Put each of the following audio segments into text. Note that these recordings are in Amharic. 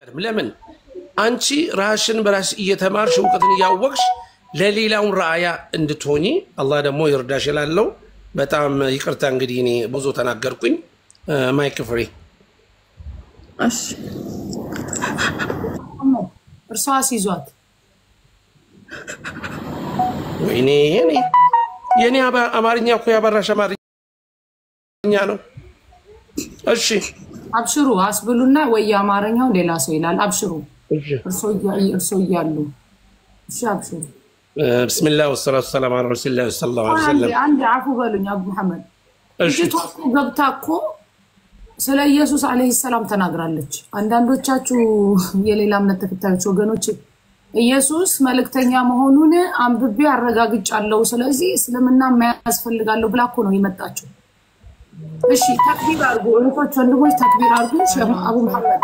ለምን አንቺ ራስሽን በራስ እየተማርሽ እውቀትን ያወቅሽ ለሌላው ራያ እንድትሆኚ አላህ ደግሞ ይርዳሽ ይላልው። በጣም ይቅርታ እንግዲህ እኔ ብዙ ተናገርኩኝ። ማይክ ፍሪ። እሺ እርሷስ ይዟት ወይኔ የኔ አማርኛ እኮ ያበራሽ አማርኛ ነው። እሺ አብሽሩ አስብሉና ወይ አማርኛው ሌላ ሰው ይላል። አብሽሩ እርሶ ይያሉ። እሺ አብሽሩ። بسم الله والصلاة والسلام على رسول الله صلى الله عليه وسلم. عندي عفو بلوني أبو محمد. جيتوكو قبتاكو سلا يسوع عليه السلام تناقرالج. عندنا تشاتشو يلي لامنا تكتايتشو وجنوتشي. يسوع ملك تانيا مهونونه عم ببيع الرجاج الله وسلازي إسلامنا ما أسفل قالوا بلاكونو يمتاچو. بشي تكبير أرجو أنتوا تشندوا تكبير أرجو شيخ أبو محمد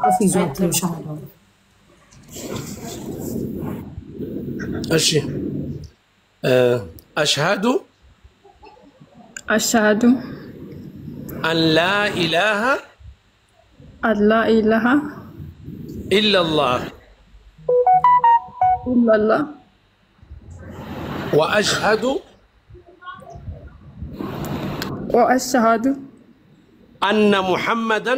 أفيزو شهادة. أشي أشهد أن لا إله إلا الله وأشهد أن محمدا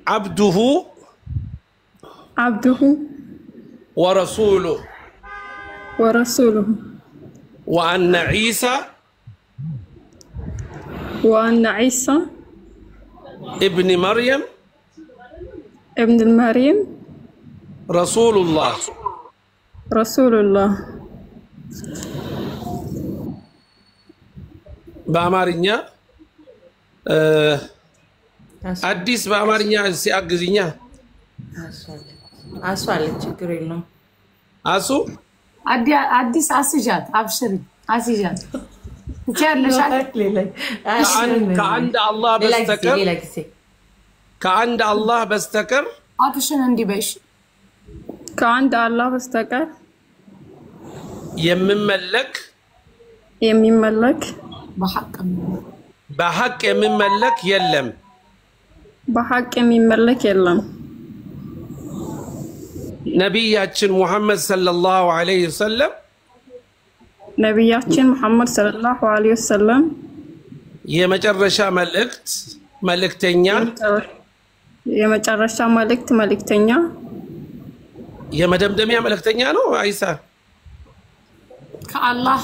عبده ورسوله وأن عيسى ابن مريم رسول الله بأمارنيا أديس بأمارنيا سيأجزينيا أسو على تشكرين له أسو أديس أسجاد أبشري أسجاد كعند الله بستكر كعند الله بستكر أكشن عندي بيش كعند الله بستكر يمملك بحق يمملك يلم نبياتنا محمد صلى الله عليه وسلم የመጨረሻ መልእክተኛ የመደምደሚያ መልእክተኛ ነው አይሳ ከአላህ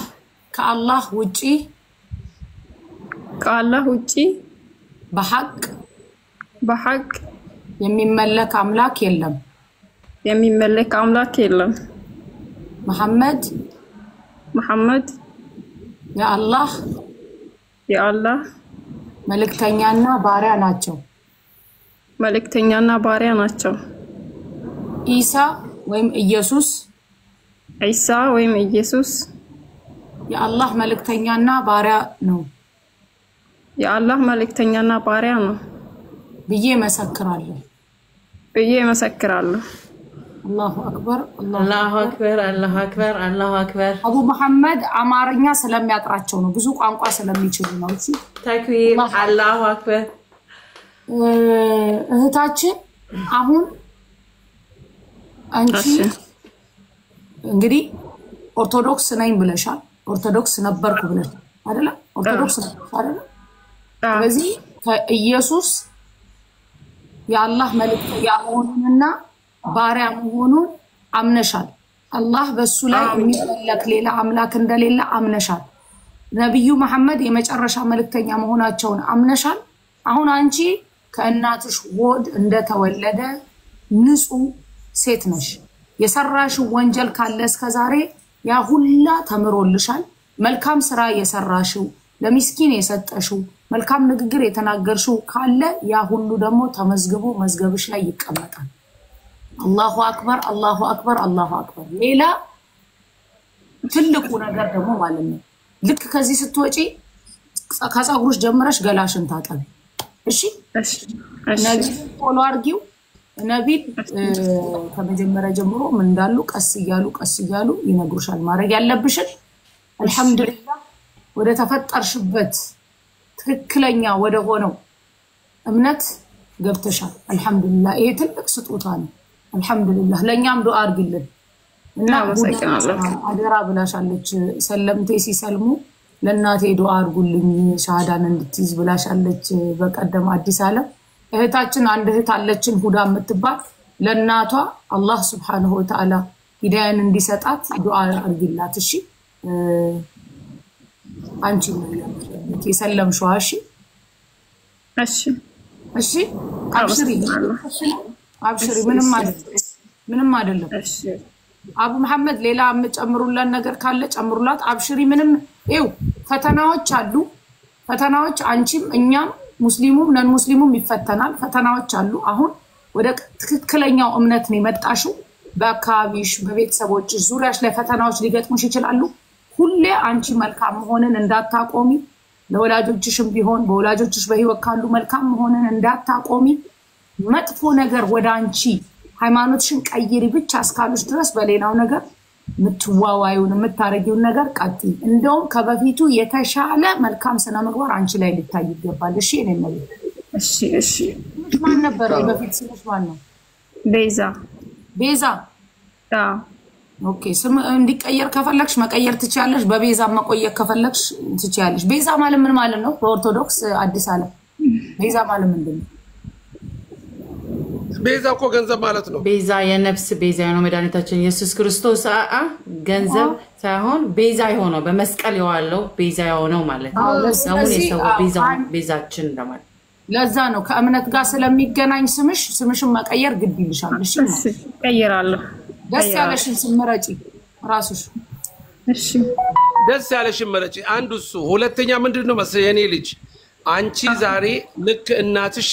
ውጪ በሐቅ የሚመለክ አምላክ የለም محمد يا الله መልእክተኛና ባሪያ ናቸው ኢሳ ወይም ኢየሱስ የአላህ መልእክተኛና ባሪያ ነው ብዬ መሰክራለሁ الله أكبر أبو محمد أمارنيا سلام ياتراتشونو بزوق أنقا سلام يشيلونو تكبير الله أكبر هتاچن አሁን አንቺ እንግዲህ ኦርቶዶክስ ነኝ ብለሻል ኦርቶዶክስ ነበርኩ ብለሻል አይደለ ኦርቶዶክስ አይደለ ስለዚህ ከኢየሱስ የአላህ መልእክተኛ መሆኑንና ባሪያ መሆኑን አምነሻል አላህ በሱ ላይ የሚመለክ ሌላ አምላክ እንደሌለ አምነሻል ነብዩ መሐመድ የመጨረሻ መልእክተኛ መሆናቸውን አምነሻል አሁን አንቺ ከእናትሽ ወድ እንደተወለደ ንጹህ ሴት ነሽ የሰራሽ ወንጀል ካለ እስከዛሬ ያ ሁላ ተምሮልሻል መልካም ስራ የሰራሽው ለሚስኪን የሰጠሽው መልካም ንግግር የተናገርሽው ካለ ያ ሁሉ ደግሞ ተመዝግቦ መዝገብሽ ላይ ይቀመጣል الله أكبر ሌላ ትልቁ ነገር ደግሞ ማለት ነው ልክ ከዚህ ስትወጪ ከጻጉርሽ ጀምረሽ ገላሽን ታጠቢ እሺ ነቢ ፎሎ አርጊው ነቢ ከመጀመሪያ ጀምሮ ምን እንዳሉ ቀስ እያሉ ይነግሩሻል ማድረግ ያለብሽን አልহামዱሊላህ ወደ ተፈጠርሽበት ትክክለኛ ወደ ሆነው እምነት ገብተሻል አልহামዱሊላህ ይሄ ትልቅ ስጦታ ነው አልহামዱሊላህ ለኛም ዱአ አድርግልን እና አደራ ብላሻለች ሰለምቴ ሲሰልሙ ለናቴ ዱአ አድርጉልኝ ሻሃዳን እንድትይዝ ብላሻለች በቀደም አዲስ ዓለም እህታችን አንድ እህት አለችን ሁዳ የምትባል ለናቷ አላህ Subhanahu Wa Ta'ala ሂዳያን እንዲሰጣት ዱአ አድርግላት እሺ አንቺ ነው የሰለምሽው እሺ እሺ አብሽሪ ምንም አይደለም እሺ አቡ መሐመድ ሌላ አምጨምሩላን ነገር ካለ ጨምሩላት አብሽሪ ምንም ይው ፈተናዎች አሉ ፈተናዎች አንቺም እኛም ሙስሊሙም ነን ሙስሊሙም ይፈተናል ፈተናዎች አሉ አሁን ወደ ትክክለኛው እምነት ነው የመጣሽው በአካባቢሽ በቤተሰቦችሽ ዙሪያሽ ላይ ፈተናዎች ሊገጥሙሽ ይችላሉ ሁሌ አንቺ መልካም መሆንን እንዳታቆሚ ለወላጆችሽም ቢሆን በወላጆችሽ በህይወት ካሉ መልካም መሆንን እንዳታቆሚ መጥፎ ነገር ወደ አንቺ ሃይማኖትሽን ቀይሪ ብቻ እስካሉሽ ድረስ በሌላው ነገር ምትዋዋዩን ምታረጊውን ነገር ቀጥ እንደውም ከበፊቱ የተሻለ መልካም ስነ ምግባር አንቺ ላይ ሊታይ ይገባል እሺ እኔ ነው እሺ ማን ነበር በፊት ስልሽ ማን ነው ቤዛ ኦኬ ስም እንዲቀየር ከፈለክሽ መቀየር ትችያለሽ በቤዛ መቆየት ከፈለክሽ ትችያለሽ ቤዛ ማለት ምን ማለት ነው በኦርቶዶክስ አዲስ ዓለም ቤዛ ማለት ምንድነው ቤዛ እኮ ገንዘብ ማለት ነው ቤዛ የነፍስ ቤዛ ነው መድኃኒታችን ኢየሱስ ክርስቶስ ገንዘብ ሳይሆን ቤዛ የሆነው በመስቀል የዋለው ቤዛ የሆነው ማለት ነው አሁን የሰው ቤዛችን እንደማለት ለዛ ነው ከእምነት ጋር ስለሚገናኝ ስምሽን መቀየር ግድ ይልሻል እሺ ቀይራለሁ ደስ ያለሽን ስምረጪ ራስሽ እሺ ደስ ያለሽን መረጪ አንዱ እሱ ሁለተኛ ምንድነው መሰለኝ የኔ ልጅ አንቺ ዛሬ ልክ እናትሽ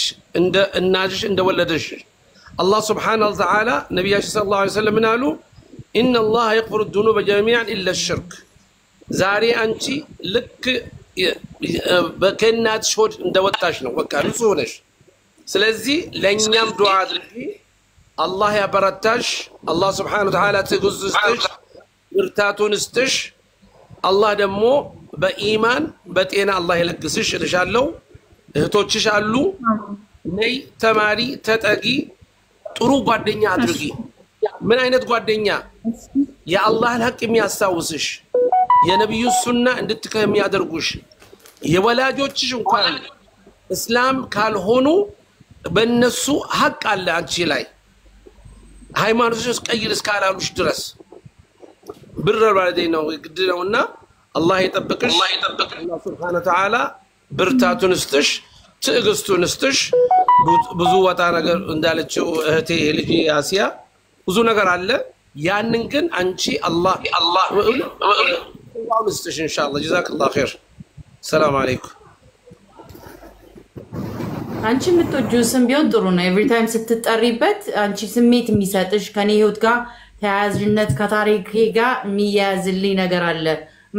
እንደወለደሽ الله سبحانه وتعالى نبيه صلى الله عليه وسلم قالوا ان الله يغفر الذنوب جميعا الا الشرك زاري انت لك በከናት ሾድ እንደወጣሽ ነው በቃ ንጹህ ነሽ ስለዚህ ለኛም ዱዓ አድርጊ አላህ ያበረታሽ አላህ Subhanahu Wa Ta'ala ትግዙስትሽ ብርታቱን ስትሽ አላህ ደግሞ በኢማን በጤና አላህ ይለግስሽ እልሻለሁ እህቶችሽ አሉ ነይ ተማሪ ተጠቂ ጥሩ ጓደኛ አድርጊ ምን አይነት ጓደኛ የአላህ ሐቅ የሚያሳውስሽ የነብዩ ሱና እንድትከም ያደርጉሽ የወላጆችሽ እንኳን እስላም ካልሆኑ በእነሱ ሐቅ አለ አንቺ ላይ ሃይማኖትሽ ቀይር እስካላሉሽ ድረስ ብረር ባለደይ ነው ግድ ነውና አላህ ይጠብቅሽ አላህ Subhanahu Wa Ta'ala ብርታቱን ስትሽ ትዕግስቱን ስትሽ ብዙ ወጣ ነገር እንዳለችው እህቴ ልጅ አሲያ ብዙ ነገር አለ ያንን ግን አንቺ አላህ ونستش إن شاء الله جزاك الله خير السلام عليكم አንቺ ምትወጁስም ቢሆን ጥሩ ነው ኤቭሪ ታይም ስትጠሪበት አንቺ ስሜት የሚሰጥሽ ከኔ ህይወት ጋር ተያያዥነት ከታሪክ ጋር የሚያዝልኝ ነገር አለ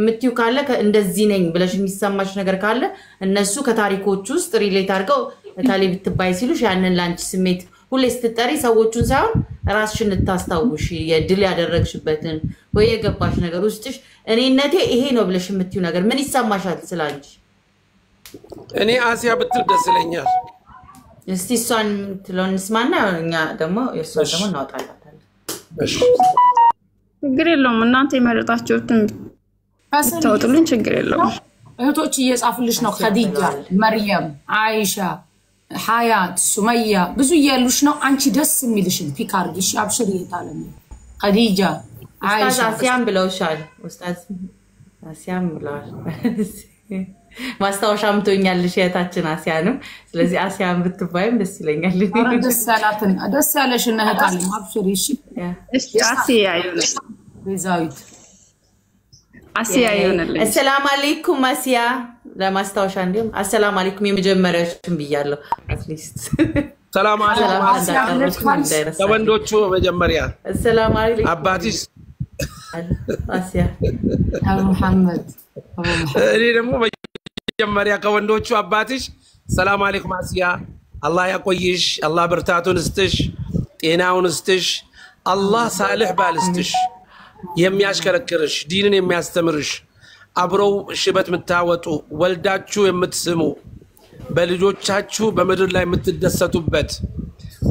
ምትዩ ካለ እንደዚህ ነኝ ብለሽ የሚሰማሽ ነገር ካለ እነሱ ከታሪኮች ውስጥ ሪሌት አድርገው ታሊ ብትባይ ሲሉሽ ያንን ላንቺ ስሜት ሁሌ ስትጠሪ ሰዎቹን ሳይሆን ራስሽን ታስታውሽ የድል ያደረግሽበትን ወይ የገባሽ ነገር ውስጥሽ እኔነቴ ይሄ ነው ብለሽ የምትዩ ነገር ምን ይሰማሻል ስላንቺ እኔ አሲያ ብትል ደስ ይለኛል እስቲ እሷን ትሎንስማና እኛ ደግሞ የእሷን ደግሞ እናወጣላታለን እሺ ችግር የለውም እናንተ የመረጣችሁትን ታውጡልን ችግር የለውም እህቶች እየጻፉልሽ ነው ኸዲጃ መርየም አይሻ ሐያት ሱመያ ብዙ እያሉሽ ነው አንቺ ደስ የሚልሽን ፒክ አድርጊሽ አብሽሪ ይታለም ኸዲጃ አይሻ አሲያም ብለውሻል ኡስታዝ አሲያም ብለዋል ማስታወሻም ትሆኛለሽ የታችን አሲያ ነው ስለዚህ አሲያም ብትባይም ደስ ይለኛል ደስ ያለሽን እህታል አብሽሪ እሺ አሲያ ይሁን ቤዛዊት አሲያ ይሁንልኝ السلام عليكم አሲያ ለማስታወሻ እንዲም السلام عليكم የመጀመሪያችን ብያለሁ አትሊስት ሰላም አለይኩም ተወንዶቹ መጀመሪያ السلام عليكم አባቲስ አሲያ አቡ መሐመድ እኔ ደግሞ መጀመሪያ ከወንዶቹ አባቲሽ ሰላም አለይኩም አሲያ አላህ ያቆይሽ አላህ ብርታቱን ስትሽ ጤናውን ስትሽ አላህ ሳልህ ባልስትሽ የሚያሽከረክርሽ ዲንን የሚያስተምርሽ አብረው ሽበት ምታወጡ ወልዳችሁ የምትስሙ በልጆቻችሁ በመድር ላይ የምትደሰቱበት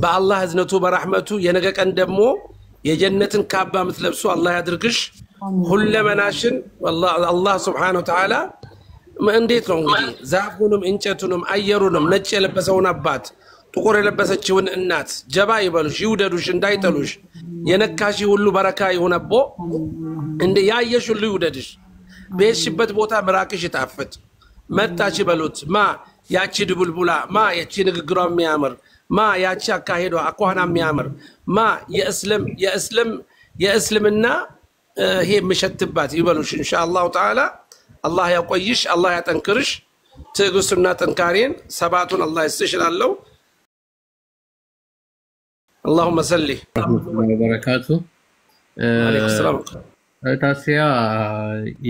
በአላህ እዝነቱ በረህመቱ የነገ ቀን ደግሞ የጀነትን ካባ የምትለብሱ አላህ ያድርግሽ። ሁለመናሽን አላህ ሱብሓነሁ ወተዓላ እንዴት ነው እንግዲህ ዛፉንም እንጨቱንም አየሩንም ነጭ የለበሰውን አባት ጥቁር የለበሰችውን እናት ጀባ ይበሉሽ ይውደዱሽ እንዳይጠሉሽ የነካሽ ሁሉ በረካ ይሁንቦ እንደ ያየሽ ሁሉ ይውደድሽ። በሽበት ቦታ ምራቅሽ ይጣፍጥ መጣች ይበሉት ማ ያቺ ድቡልቡላ ማ ያቺ ንግግሯ የሚያምር ማ ያቺ አካሄዷ አቋና የሚያምር ማ የእስልምና ይሄ ምሸትባት ይበሉሽ ኢንሻአላህ ተዓላ። አላህ ያቆይሽ አላህ ያጠንክርሽ ትዕግስቱና ጥንካሬን ሰባቱን አላህ ይስጥሽላለው። اللهم صل وبركاته عليكم السلام ታሲያ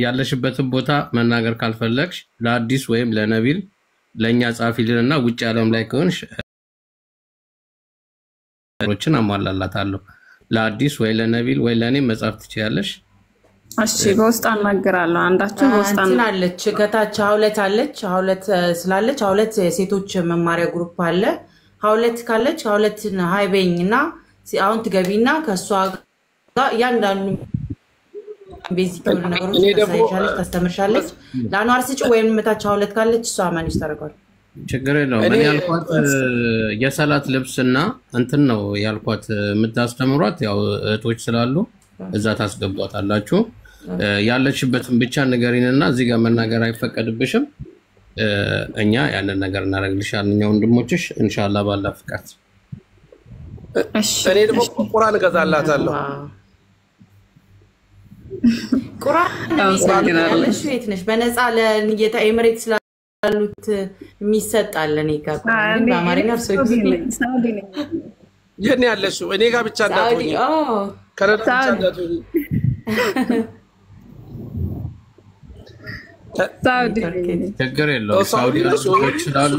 ያለሽበትን ቦታ መናገር ካልፈለግሽ ለአዲስ ወይም ለነቢል ለኛ ጻፊልንና ውጭ ዓለም ላይ ከሆንሽ ሮችን አሟላላታለሁ። ለአዲስ ወይ ለነቢል ወይ ለኔ መጻፍ ትችያለሽ። እሺ በውስጥ አናገራለሁ። አንዳችሁ በውስጥ አለች ከታች ሀውለት አለች ሀውለት ስላለች ሀውለት የሴቶች መማሪያ ግሩፕ አለ። ሀውለት ካለች ሀውለትን ሃይበኝና አሁን ትገቢና ከሷ ጋር ያንዳንዱ ቤዚክ ነገሮች ታስተምርሻለች። ለአንዋር ስጭ ወይም መታች ሀውለት ካለች እሷ ማንሽ ታረጋለች። ችግር የለውም። እኔ ያልኳት የሰላት ልብስና እንትን ነው ያልኳት የምታስተምሯት ያው እህቶች ስላሉ እዛ ታስገቧታላችሁ። ያለችበትን ብቻ ንገሪንና እዚህ ጋር መናገር አይፈቀድብሽም። እኛ ያንን ነገር እናረግልሻለን እኛ ወንድሞችሽ ኢንሻአላህ ባላ ፍቃድ። እኔ ደግሞ ቁርአን እገዛላታለሁ። ቁርአን ያለሽ ቤት ነሽ በነፃ ለንየታ ኤምሬት ስላሉት የሚሰጣል። እኔ ጋር በአማርኛ ሰው ሳውዲ ነኝ። የኔ ያለሽው እኔ ጋር ብቻ እንዳትሆኚ ከረዳ ብቻ እንዳትሆኚ። ሳውዲ ችግር የለውም። ሳውዲ ሰዎች ስላሉ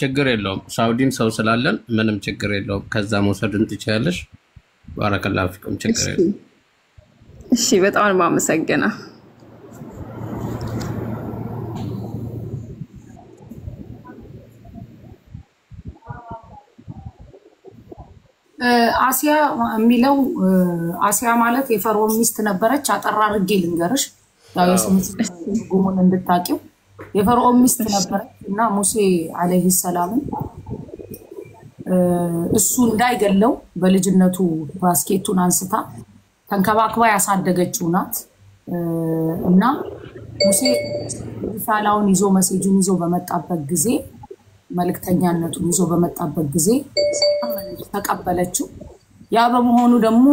ችግር የለውም። ሳውዲን ሰው ስላለን ምንም ችግር የለውም። ከዛ መውሰድን ትችያለሽ። ባረከላሁ ፊኩም ችግር የለውም። እሺ በጣም ነው የማመሰግነው። አሲያ የሚለው አሲያ ማለት የፈርዖን ሚስት ነበረች። አጠራ አድርጌ ልንገርሽ ያው የስምት ጉሙን እንድታቂው የፈርዖን ሚስት ነበረች እና ሙሴ አለይሂ ሰላም እሱ እንዳይገለው በልጅነቱ ባስኬቱን አንስታ ተንከባክባ ያሳደገችው ናት እና ሙሴ ሪሳላውን ይዞ መሴጁን ይዞ በመጣበት ጊዜ መልእክተኛነቱን ይዞ በመጣበት ጊዜ ተቀበለችው። ያ በመሆኑ ደግሞ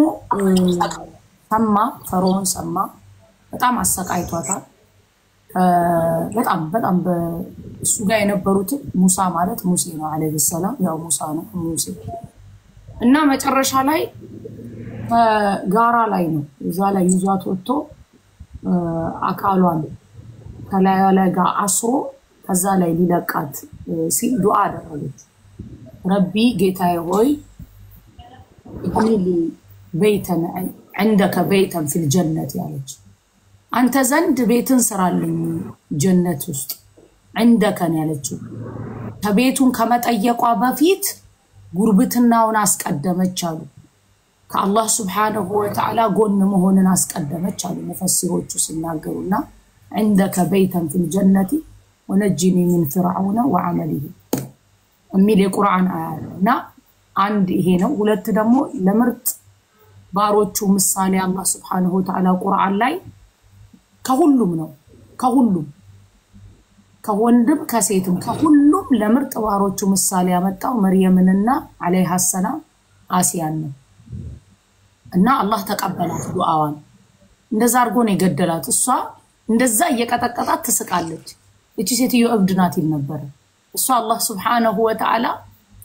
ሰማ ፈርዖን ሰማ በጣም አሰቃይቷታል። በጣም በእሱ ጋር የነበሩት ሙሳ ማለት ሙሴ ነው አለይሂ ሰላም ያው ሙሳ ነው ሙሴ እና መጨረሻ ላይ ጋራ ላይ ነው እዛ ላይ ይዟት ወጥቶ አካሏን ከላይ ላይ ጋር አስሮ ከዛ ላይ ሊለቃት ሲል ዱዓ አደረገች። ረቢ ጌታዬ ሆይ እግኒ በይተን عندك بيتا في الجنة ያለች አንተ ዘንድ ቤትን ስራልኝ ጀነት ውስጥ عندك ያለችው ከቤቱን ከመጠየቋ በፊት ጉርብትናውን አስቀደመች አሉ። ከአላህ Subhanahu Wa Ta'ala ጎን መሆንን አስቀደመች አሉ ሙፈሲሮቹ ሲናገሩና عندك بيتا في الجنة ونجني من فرعون وعمله የሚል የቁርአን አያና አንድ ይሄ ነው። ሁለት ደግሞ ለምርጥ ባሮቹ ምሳሌ አላህ Subhanahu Wa Ta'ala ቁርአን ላይ ከሁሉም ነው ከወንድም ከሴትም ከሁሉም ለምርጥ ባሮቹ ምሳሌ ያመጣው መርየምንና አለይሃ ሰላም አሲያን ነው እና አላህ ተቀበላት ዱዓዋን። እንደዛ አርጎ ነው የገደላት። እሷ እንደዛ እየቀጠቀጣት ትስቃለች። እቺ ሴትዮ እብድ ናት ይል ነበር። እሷ አላህ Subhanahu Wa Ta'ala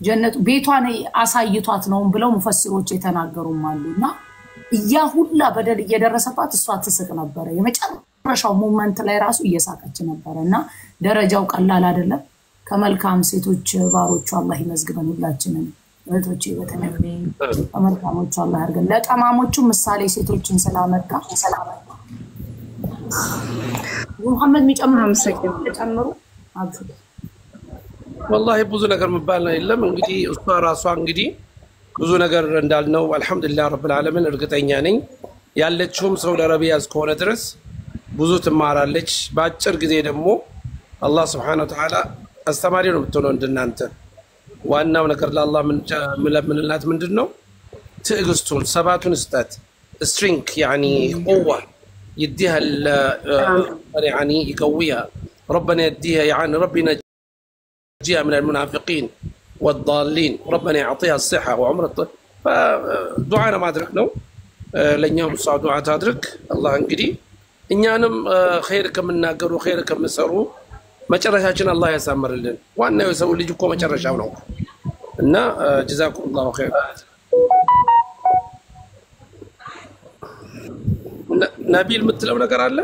ጀነቱ ቤቷን አሳይቷት ነው ብለው ሙፈሲሮች የተናገሩም አሉና ያ ሁላ በደል እየደረሰባት እሷ ትስቅ ነበር። የመጨረሻው ሞመንት ላይ ራሱ እየሳቀች ነበርና ደረጃው ቀላል አይደለም። ከመልካም ሴቶች ባሮቹ አላህ ይመዝግበን ሁላችንን። እህቶቼ በተለይ መልካሞቹ አላህ ያርገን። ለጠማሞቹ ምሳሌ ሴቶችን ስላመጣ ሙሐመድ ሚጨምሩ አብዱ والله ብዙ ነገር መባል የለም እንግዲህ እሷ ራሷ እንግዲህ ብዙ ነገር እንዳልነው አልহামዱሊላህ ረብል ዓለሚን እርግጠኛ ነኝ ያለችውም ሳውዲ አረቢያ እስከሆነ ድረስ ብዙ ትማራለች በአጭር ጊዜ ደግሞ አላህ Subhanahu Wa Ta'ala አስተማሪ ነው የምትሆነው እንደናንተ ዋናው ነገር ለአላህ ምንላት ምንድነው ትዕግስቱን ሰባቱን ስጣት ስትሪንግ يعني قوه يديها يعني يقويها ربنا يديها يعني ربنا يجيها من المنافقين والضالين ربنا يعطيها الصحه وعمر فدعانا ما ادركنا لن يوم دعاء تدرك الله እንግዲህ እኛንም خير ከምናገሩ خير ከምሰሩ መጨረሻችን አላህ ያሳምርልን ዋናው የሰው ልጅ እኮ መጨረሻው ነው እና جزاكم الله خير نبيل ምትለው ነገር አለ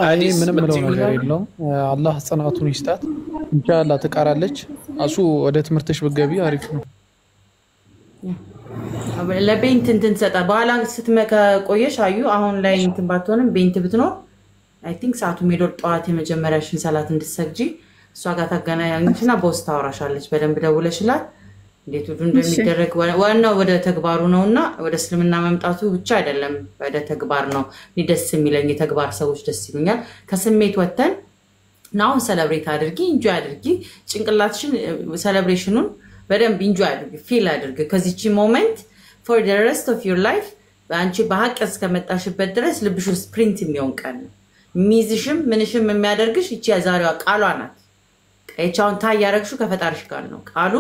አይ ምንም ነው ነገር የለውም አላህ ጽናቱን ይስጣት ኢንሻአላህ ተቃራለች አሱ ወደ ትምርትሽ በገቢ አሪፍ ነው ለቤንት እንትን ሰጣ በኋላ ስትመከ ቆየሽ አዩ አሁን ላይ እንትን ባትሆንም ቤንት ብትኖር አይ ቲንክ ሰዓቱ ሜዶር ጧት የመጀመሪያሽን ሰላት እንድትሰግጂ እሷ ጋር ታገናኛኝና ቦስት ታወራሻለች በደንብ ደውለሽላት እንዴት ሁሉ እንደሚደረግ ዋናው ወደ ተግባሩ ነውና ወደ እስልምና መምጣቱ ብቻ አይደለም ወደ ተግባር ነው ሊደስ የሚለኝ የተግባር ሰዎች ደስ ይሉኛል ከስሜት ወተን ናው ሰለብሬት አድርጊ ኢንጆይ አድርጊ ጭንቅላትሽን ሰለብሬሽኑን በደንብ ኢንጆይ አድርጊ ፊል አድርጊ ከዚህቺ ሞመንት for the rest of your life አንቺ በሐቅ እስከመጣሽበት ድረስ ልብሽ ውስጥ ፕሪንት የሚሆን ቀን ሚዝሽም ምንሽም የሚያደርግሽ እቺ ያዛሬዋ ቃሏ ናት እቻውን ታያረግሹ ከፈጣሪሽ ጋር ነው ቃሉ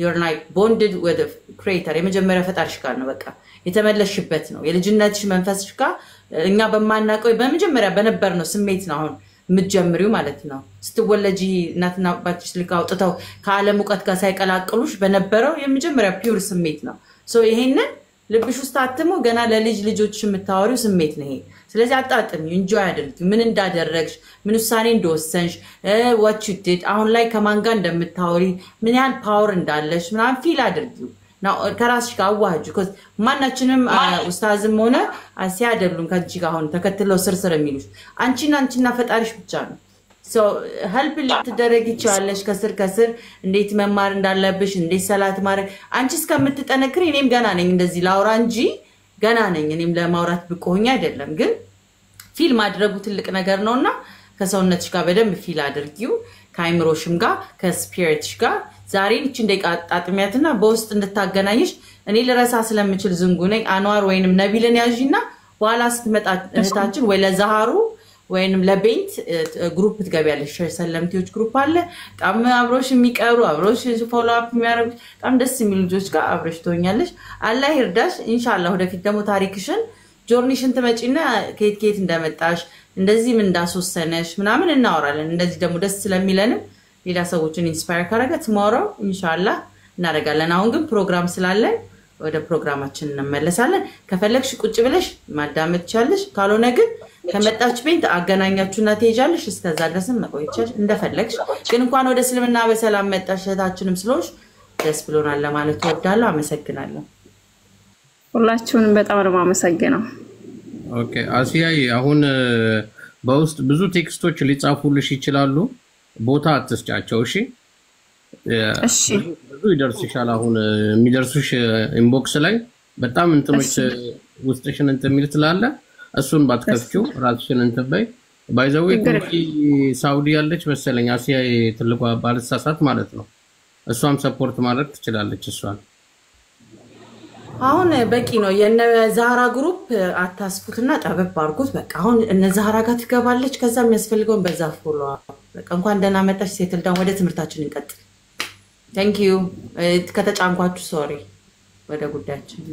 you're like bonded with the creator የመጀመሪያ ፈጣሪሽ ጋር ነው በቃ የተመለሽበት ነው የልጅነትሽ መንፈስሽ ጋር እኛ በማናቀው በመጀመሪያ በነበር ነው ስሜት ነው አሁን ምትጀምሪው ማለት ነው ስትወለጂ እናትና አባትሽ ልክ አውጥተው ከዓለም ሙቀት ጋር ሳይቀላቅሉሽ በነበረው የመጀመሪያ ፒውር ስሜት ነው ሶ ይሄንን ልብሽ ውስጥ አትሞ ገና ለልጅ ልጆች የምታወሪው ስሜት ነው ይሄ ስለዚህ አጣጥም ኢንጆይ አድርጊ ምን እንዳደረግሽ ምን ውሳኔ እንደወሰንሽ what you did አሁን ላይ ከማን ጋር እንደምታወሪ ምን ያህል ፓወር እንዳለሽ ምናምን ፊል አድርጊው ነው ከራስሽ ጋር አዋጁ because ማናችንም ኡስታዝም ሆነ አሲያ አይደሉም ከንቺ ጋር አሁን ተከትለው ስርስር የሚሉሽ አንቺና ፈጣሪሽ ብቻ ነው so help ልትደረግ ይቻለሽ ከስር እንዴት መማር እንዳለብሽ እንዴት ሰላት ማድረግ አንቺ እስከምትጠነክሪ እኔም ገና ነኝ እንደዚህ ላውራ እንጂ ገና ነኝ እኔም ለማውራት ብቆኛ አይደለም ግን ፊል ማድረጉ ትልቅ ነገር ነውና ከሰውነትሽ ጋር በደንብ ፊል አድርጊው ከአይምሮሽም ጋር ከስፒሪትሽ ጋር ዛሬ እቺ እንደቃጣጥሚያትና በውስጥ እንድታገናኝሽ እኔ ለራሳ ስለምችል ዝንጉ ነኝ አንዋር ወይንም ነቢልን ያዢና በኋላ ስትመጣ እህታችን ወይ ለዛሃሩ ወይንም ለቤንት ግሩፕ ትገቢያለሽ ሰለምቲዎች ግሩፕ አለ ጣም አብሮሽ የሚቀሩ አብሮሽ ፎሎ አፕ የሚያረጉ ጣም ደስ የሚሉ ልጆች ጋር አብረሽ ትሆኛለሽ አላህ ይርዳሽ ኢንሻአላህ ወደፊት ደግሞ ታሪክሽን ጆርኒሽን ተመጪና ከየት እንደመጣሽ እንደዚህ ምን እንዳስወሰነሽ ምናምን እናወራለን እንደዚህ ደግሞ ደስ ስለሚለን ሌላ ሰዎችን ኢንስፓየር ካረገ tomorrow ኢንሻአላህ እናደርጋለን አሁን ግን ፕሮግራም ስላለን ወደ ፕሮግራማችን እንመለሳለን ከፈለግሽ ቁጭ ብለሽ ማዳመጥ ቻለሽ ካልሆነ ግን ከመጣች ቤት አገናኛችሁና ትሄጃለሽ እስከዛ ድረስም መቆየች እንደፈለግሽ ግን እንኳን ወደ እስልምና በሰላም መጣሽ እህታችንም ስለሆንሽ ደስ ብሎናል ለማለት ተወዳለሁ አመሰግናለሁ ሁላችሁንም በጣም ነው ማመሰግነው ኦኬ አሲያይ አሁን በውስጥ ብዙ ቴክስቶች ሊጻፉልሽ ይችላሉ ቦታ አትስጫቸው እሺ እሺ ብዙ ይደርስሻል አሁን የሚደርሱሽ ኢንቦክስ ላይ በጣም እንትኖች ውስጥሽን እንትሚል ስላለ እሱን ባትከፍቺው ራስሽን እንትበይ ባይዘው ኩኪ ሳውዲ ያለች መሰለኝ አሲያ ትልቋ ባልሳሳት ማለት ነው እሷም ሰፖርት ማድረግ ትችላለች እሷን አሁን በቂ ነው የነ ዛራ ግሩፕ አታስፉትና ጠበብ አርጉት በቃ አሁን እነ ዛራ ጋር ትገባለች ከዛ የሚያስፈልገውን በዛ ፎሎ በቃ እንኳን ደህና መጣሽ ሴትል ዳውን ወደ ትምርታችን እንቀጥል thank you ከተጫንኳችሁ ሶሪ ወደ ጉዳያችን